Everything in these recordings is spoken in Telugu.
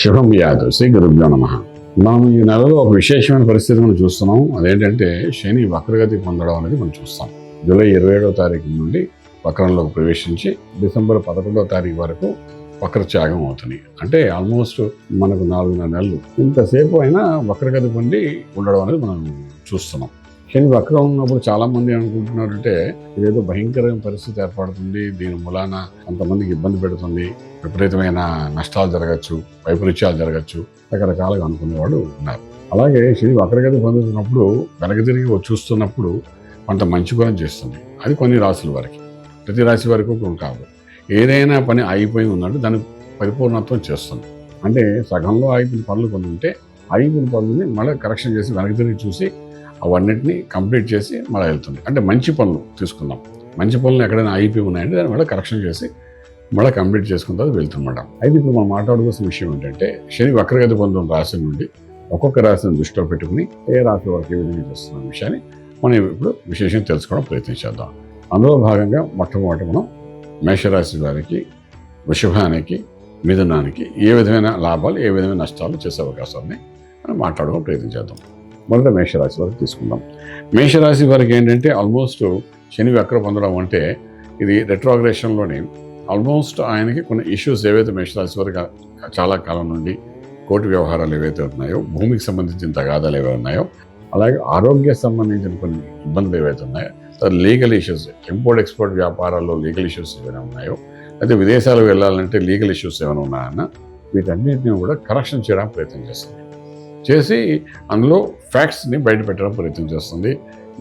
శుభం యాదవ్ శ్రీ గురుభ్యో నమః. మనం ఈ నెలలో ఒక విశేషమైన పరిస్థితి మనం చూస్తున్నాం. అదేంటంటే శని వక్రగతి పొందడం అనేది మనం చూస్తాం. జూలై 27వ తారీఖు నుండి వక్రంలోకి ప్రవేశించి డిసెంబర్ 11వ తారీఖు వరకు వక్రత్యాగం అవుతుంది. అంటే ఆల్మోస్ట్ మనకు 4.5 నెలలు ఇంతసేపు అయినా వక్రగతి పొంది ఉండడం అనేది మనం చూస్తున్నాం. శని వక్రం ఉన్నప్పుడు చాలా మంది అనుకుంటున్నారంటే ఇదేదో భయంకరమైన పరిస్థితి ఏర్పడుతుంది, దీని మూలాన కొంతమందికి ఇబ్బంది పెడుతుంది, విపరీతమైన నష్టాలు జరగచ్చు, వైపరీత్యాలు జరగచ్చు, రకరకాలుగా అనుకునేవాడు ఉన్నారు. అలాగే శని వక్రగతి పొందుతున్నప్పుడు వెనక తిరిగి చూస్తున్నప్పుడు కొంత మంచి గుణం చేస్తుంది. అది కొన్ని రాశుల వారికి, ప్రతి రాశి వరకు కాదు. ఏదైనా పని అయిపోయి ఉన్నట్టు దాన్ని పరిపూర్ణత్వం చేస్తుంది. అంటే సగంలో ఆగిపోయిన పనులు కొన్ని ఉంటే ఆగిపోయిన పనులని మళ్ళీ కరెక్షన్ చేసి వెనక తిరిగి చూసి అవన్నిటిని కంప్లీట్ చేసి మళ్ళీ వెళ్తుంది. అంటే మంచి పనులు తీసుకుందాం, మంచి పనులు ఎక్కడైనా ఆగిపోయి ఉన్నాయంటే దాన్ని మళ్ళీ కరెక్షన్ చేసి మళ్ళీ కంప్లీట్ చేసుకున్న తర్వాత వెళ్తుందన్నమాట. అయితే ఇప్పుడు మనం మాట్లాడుకోవాల్సిన విషయం ఏంటంటే శని వక్రగతి పొందిన రాశి నుండి ఒక్కొక్క రాశిని దృష్టిలో పెట్టుకుని ఏ రాశి వారికి ఏ విధంగా చేస్తున్న విషయాన్ని మనం ఇప్పుడు విశేషంగా తెలుసుకోవడం ప్రయత్నించేద్దాం. అందులో భాగంగా మొట్టమొదటి మనం మేషరాశి వారికి, వృషభానికి, మిథునానికి ఏ విధమైన లాభాలు ఏ విధమైన నష్టాలు చేసే అవకాశాన్ని మనం మాట్లాడుకోవడం ప్రయత్నించేద్దాం. మొదట మేషరాశి వారికి తీసుకుందాం. మేషరాశి వారికి ఏంటంటే ఆల్మోస్ట్ శని వక్ర పొందడం అంటే ఇది రెట్రోగ్రేషన్లోని ఆల్మోస్ట్ ఆయనకి కొన్ని ఇష్యూస్ ఏవైతే మేషరాశి వారికి చాలా కాలం నుండి కోర్టు వ్యవహారాలు ఏవైతే ఉన్నాయో, భూమికి సంబంధించిన తగాదాలు ఏవైతే ఉన్నాయో, అలాగే ఆరోగ్య సంబంధించిన కొన్ని ఇబ్బందులు ఏవైతే ఉన్నాయో, తర్వాత లీగల్ ఇష్యూస్, ఇంపోర్ట్ ఎక్స్పోర్ట్ వ్యాపారాల్లో లీగల్ ఇష్యూస్ ఏమైనా ఉన్నాయో, అయితే విదేశాలకు వెళ్ళాలంటే లీగల్ ఇష్యూస్ ఏమైనా ఉన్నాయన్న వీటన్నిటిని కూడా కరెక్షన్ చేయడానికి ప్రయత్నం చేస్తుంది. చేసి అందులో ఫ్యాక్ట్స్ని బయట పెట్టడం ప్రయత్నం చేస్తుంది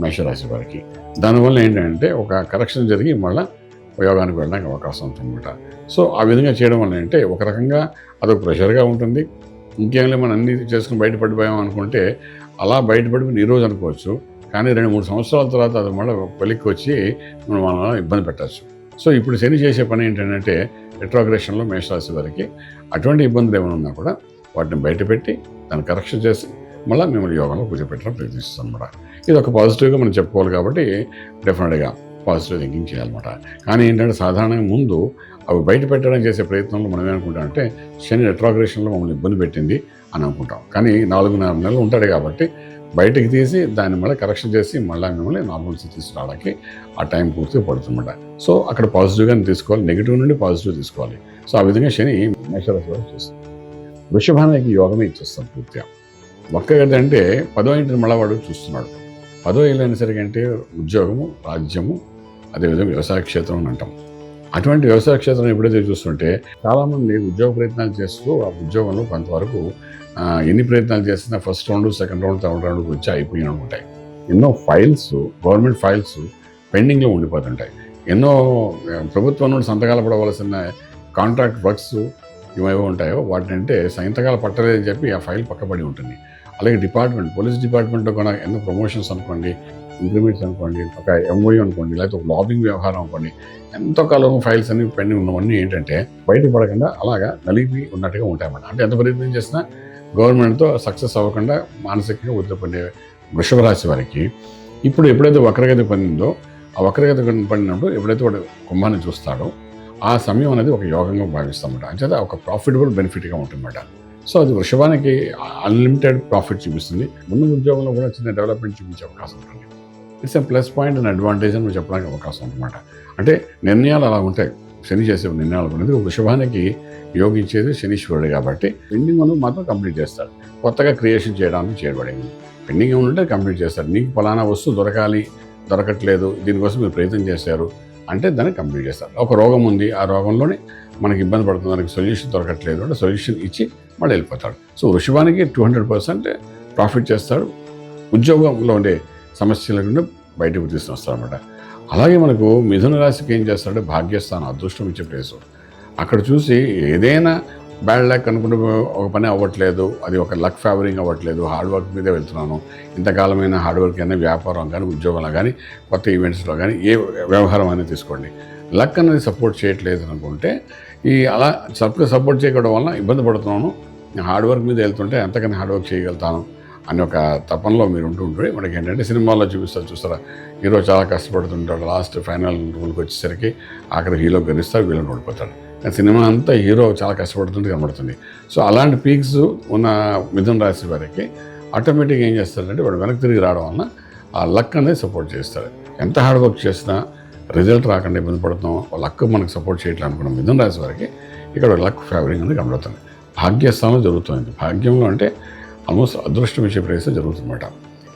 మేషరాశి వారికి. దానివల్ల ఏంటంటే ఒక కరెక్షన్ జరిగి మళ్ళీ యోగానికి వెళ్ళడానికి అవకాశం ఉంటుందన్నమాట. సో ఆ విధంగా చేయడం వల్ల ఏంటంటే ఒక రకంగా అదొక ప్రెషర్గా ఉంటుంది. ఇంకేమైనా మనం అన్ని చేసుకుని బయటపడిపోయాం అనుకుంటే అలా బయటపడిపోయి ఈ రోజు అనుకోవచ్చు, కానీ 2-3 సంవత్సరాల తర్వాత అది మళ్ళీ వెలిక్కి వచ్చి మనం ఇబ్బంది పెట్టచ్చు. సో ఇప్పుడు శని చేసే పని ఏంటంటే రెట్రోగ్రేషన్లో మేషరాశి వారికి అటువంటి ఇబ్బందులు ఏమైనా ఉన్నా కూడా వాటిని బయటపెట్టి దాన్ని కరెక్షన్ చేసి మళ్ళీ మిమ్మల్ని యోగంలో కూర్చోపెట్టడం ప్రయత్నిస్తాం అనమాట. ఇది ఒక పాజిటివ్గా మనం చెప్పుకోవాలి కాబట్టి డెఫినెట్గా పాజిటివ్ థింకింగ్ చేయాలన్నమాట. కానీ ఏంటంటే సాధారణంగా ముందు అవి బయట పెట్టడం చేసే ప్రయత్నంలో మనం ఏమనుకుంటామంటే శని రెట్రోగ్రేషన్లో మమ్మల్ని ఇబ్బంది పెట్టింది అని అనుకుంటాం. కానీ 4.5 నెలలు ఉంటాడు కాబట్టి బయటకు తీసి దాన్ని మళ్ళీ కరెక్షన్ చేసి మళ్ళీ మిమ్మల్ని నార్మల్ స్థితికి రావడానికి ఆ టైం పూర్తిగా పడుతుందన్నమాట. సో అక్కడ పాజిటివ్గానే తీసుకోవాలి, నెగిటివ్ నుండి పాజిటివ్ తీసుకోవాలి. సో ఆ విధంగా శని మేషరాశి వారు చేస్తుంది. వృషభానికి యోగమే ఇచ్చేస్తాం పూర్తిగా. వక్రగతి అంటే 10వ ఇంటిని మళ్ళీ వాడు చూస్తున్నాడు. 10వ ఇల్లు అనేసరికి అంటే ఉద్యోగము, రాజ్యము, అదేవిధంగా వ్యవసాయ క్షేత్రం అని అంటాం. అటువంటి వ్యవసాయ క్షేత్రం ఎప్పుడైతే చూస్తుంటే చాలామంది ఉద్యోగ ప్రయత్నాలు చేస్తూ ఆ ఉద్యోగంలో కొంతవరకు ఎన్ని ప్రయత్నాలు చేసినా first round, second round, third రౌండ్కి వచ్చి అయిపోయిన ఉంటాయి. ఎన్నో ఫైల్స్, గవర్నమెంట్ ఫైల్స్ పెండింగ్లో ఉండిపోతుంటాయి. ఎన్నో ప్రభుత్వం నుండి సంతకాలు పడవలసిన కాంట్రాక్ట్ వర్క్స్ ఏమేవో ఉంటాయో వాటినంటే సంతకాలు పట్టలేదని చెప్పి ఆ ఫైల్ పక్కబడి ఉంటుంది. అలాగే డిపార్ట్మెంట్, పోలీస్ డిపార్ట్మెంట్లో కూడా ఎన్నో ప్రమోషన్స్ అనుకోండి, ఇంక్రిమెంట్స్ అనుకోండి, ఒక ఎంఓయూ అనుకోండి, లేకపోతే ఒక లాబింగ్ వ్యవహారం అనుకోండి, ఎంతో కాలం ఫైల్స్ అన్ని పెండింగ్ ఉన్నవన్నీ ఏంటంటే బయట పడకుండా అలాగా నలిపి ఉన్నట్టుగా ఉంటాయన్నమాట. అంటే ఎంత ప్రయత్నం చేసినా గవర్నమెంట్తో సక్సెస్ అవ్వకుండా మానసికంగా ఒత్తిడి వృషభ రాశి వారికి ఇప్పుడు ఎప్పుడైతే వక్రగతి పొందిందో ఆ వక్రగతి పడినప్పుడు ఎప్పుడైతే వాడు కుంభాన్ని చూస్తాడో ఆ సమయం అనేది ఒక యోగంగా భావిస్తామన్నమాట. అంచేత ఒక ప్రాఫిటబుల్ బెనిఫిట్గా ఉంటుందన్నమాట. సో అది వృషభానికి అన్లిమిటెడ్ ప్రాఫిట్ చూపిస్తుంది. ముందు ఉద్యోగంలో కూడా చిన్న డెవలప్మెంట్ చూపించే అవకాశం ఉంటుంది. It's a plus point and advantage అని చెప్పడానికి అవకాశం ఉంటుందన్నమాట. అంటే నిర్ణయాలు అలా ఉంటాయి, శని చేసే నిర్ణయాలు అనేది వృషభానికి యోగించేది శనీశ్వరుడు కాబట్టి పెండింగ్ అనేది మాత్రం కంప్లీట్ చేస్తాడు. కొత్తగా క్రియేషన్ చేయడానికి చేయబడింది. పెండింగ్ ఏమంటే కంప్లీట్ చేస్తాడు. నీకు ఫలానా వస్తువు దొరకట్లేదు, దీనికోసం మీరు ప్రయత్నం చేశారు అంటే దాన్ని కంప్లీట్ చేస్తారు. ఒక రోగం ఉంది, ఆ రోగంలోనే మనకి ఇబ్బంది పడుతుంది, దానికి సొల్యూషన్ దొరకట్లేదు అంటే సొల్యూషన్ ఇచ్చి మళ్ళీ వెళ్ళిపోతాడు. సో వృషభానికి 200% ప్రాఫిట్ చేస్తాడు. ఉద్యోగంలో ఉండే సమస్యల నుండి బయటకు తీసుకొస్తాడు అనమాట. అలాగే మనకు మిథున రాశికి ఏం చేస్తాడంటే భాగ్యస్థానం, అదృష్టం ఇచ్చే ప్లేసు. అక్కడ చూసి ఏదైనా బ్యాడ్ లక్ అనుకుంటే ఒక పని అవ్వట్లేదు, అది ఒక లక్ ఫేవరింగ్ అవ్వట్లేదు, హార్డ్ వర్క్ మీదే వెళ్తున్నాను, ఇంతకాలమైన హార్డ్ వర్క్ అయినా వ్యాపారం కానీ, ఉద్యోగంలో కానీ, కొత్త ఈవెంట్స్లో కానీ, ఏ వ్యవహారం అనేది తీసుకోండి, లక్ అనేది సపోర్ట్ చేయట్లేదు అనుకుంటే అలా సపోర్ట్ చేయడం వలన ఇబ్బంది పడుతున్నాను, నేను హార్డ్ వర్క్ మీద వెళ్తుంటే ఎంతకన్నా హార్డ్ వర్క్ చేయగలుగుతాను అని ఒక తపనలో మీరు ఉంటుంటే మనకి ఏంటంటే సినిమాల్లో చూస్తారా, హీరో చాలా కష్టపడుతుంటాడు, లాస్ట్ ఫైనల్ రూల్కి వచ్చేసరికి ఆఖరి హీరో గెలుస్తాడు, వీళ్ళని ఓడిపోతాడు. సినిమా అంతా హీరో చాలా కష్టపడుతుంటే కనబడుతుంది. సో అలాంటి పీక్స్ ఉన్న మిథున రాశి వారికి ఆటోమేటిక్గా ఏం చేస్తారంటే వాడు వెనక్కి తిరిగి రావడం వల్ల ఆ లక్ అనేది సపోర్ట్ చేస్తారు. ఎంత హార్డ్ వర్క్ చేసినా రిజల్ట్ రాకుండా ఇబ్బంది పడుతున్నాం, లక్ మనకు సపోర్ట్ చేయట్లేదు అనుకున్న మిథున రాశి వారికి ఇక్కడ లక్ ఫేవరింగ్ అనేది కనబడుతుంది. భాగ్యస్థానంలో జరుగుతుంది. భాగ్యంలో అంటే ఆల్మోస్ట్ అదృష్టం ఇచ్చే ప్లేస్ జరుగుతుందన్నమాట.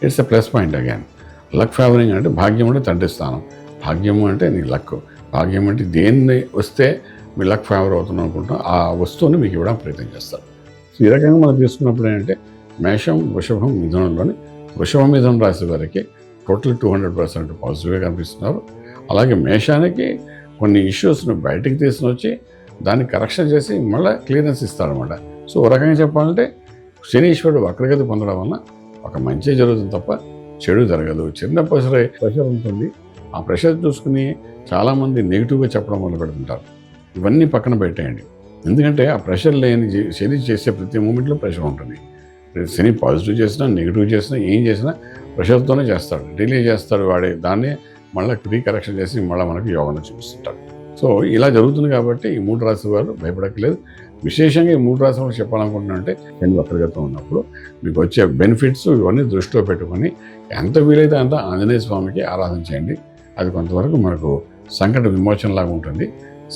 It's a plus point again. Luck favouring అంటే భాగ్యం అంటే తండ్రి స్థానం, భాగ్యము అంటే నీ లక్, భాగ్యం అంటే దేన్ని వస్తే మీ లక్ ఫేవర్ అవుతుంది అనుకుంటాం ఆ వస్తువుని మీకు ఇవ్వడానికి ప్రయత్నం చేస్తారు. సో ఈ రకంగా మనం తీసుకున్నప్పుడు ఏంటంటే మేషం, వృషభం, మిథునంలోని వృషభం మిథునం రాశి వారికి టోటల్ 200% పాజిటివ్గా కనిపిస్తున్నారు. అలాగే మేషానికి కొన్ని ఇష్యూస్ను బయటికి తీసుకుని వచ్చి దాన్ని కరెక్షన్ చేసి మళ్ళీ క్లియరెన్స్ ఇస్తారన్నమాట. సో ఒక రకంగా చెప్పాలంటే శనీశ్వరుడు వక్రగతి పొందడం వల్ల ఒక మంచి జరుగుతుంది తప్ప చెడు జరగదు. చిన్న ప్రెషర్ ఉంటుంది. ఆ ప్రెషర్ చూసుకుని చాలామంది నెగిటివ్గా చెప్పడం మొదలు పెడుతుంటారు. ఇవన్నీ పక్కన పెట్టేయండి. ఎందుకంటే ఆ ప్రెషర్ లేని శని చేసే ప్రతి మూమెంట్లో ప్రెషర్ ఉంటుంది. శని పాజిటివ్ చేసినా నెగిటివ్ చేసినా ఏం చేసినా ప్రెషర్తోనే చేస్తాడు, డిలే చేస్తాడు. వాడే దాన్నే మళ్ళీ రీకరెక్షన్ చేసి మళ్ళీ మనకు యోగాన్ని చూపిస్తుంటాడు. సో ఇలా జరుగుతుంది కాబట్టి ఈ 3 రాశి వారు భయపడక్కలేదు. విశేషంగా ఈ 3 రాశి వారు చెప్పాలనుకుంటున్నానంటే శని వక్రగతం ఉన్నప్పుడు మీకు వచ్చే బెనిఫిట్స్ ఇవన్నీ దృష్టిలో పెట్టుకొని ఎంత వీలైతే అంత ఆంజనేయ స్వామికి ఆరాధన చేయండి. అది కొంతవరకు మనకు సంకట విమోచనలాగా ఉంటుంది,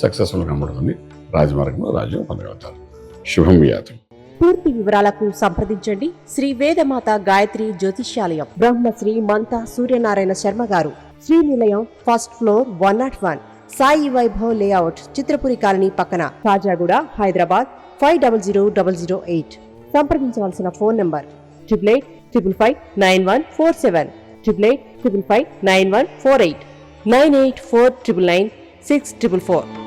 సక్సెస్ఫుల్ కనబడుతుంది. రాజమార్గంలో రాజ్యం పొందగలుగుతారు. శుభం వ్యాతం. పూర్తి వివరాలకు సంప్రదించండి శ్రీ వేదమాత గాయత్రి జ్యోతిష్యాలయం, Brahmasri మంతా Suryanarayana Sharma garu, Srinilayam, first floor, 101, Sai Vaibhav layout, Chitrapuri colony పక్కన, కాజాగూడ, హైదరాబాద్ 500008. సంప్రదించవలసిన ఫోన్ నంబర్ 8855559147, 8855559148, 9849996644.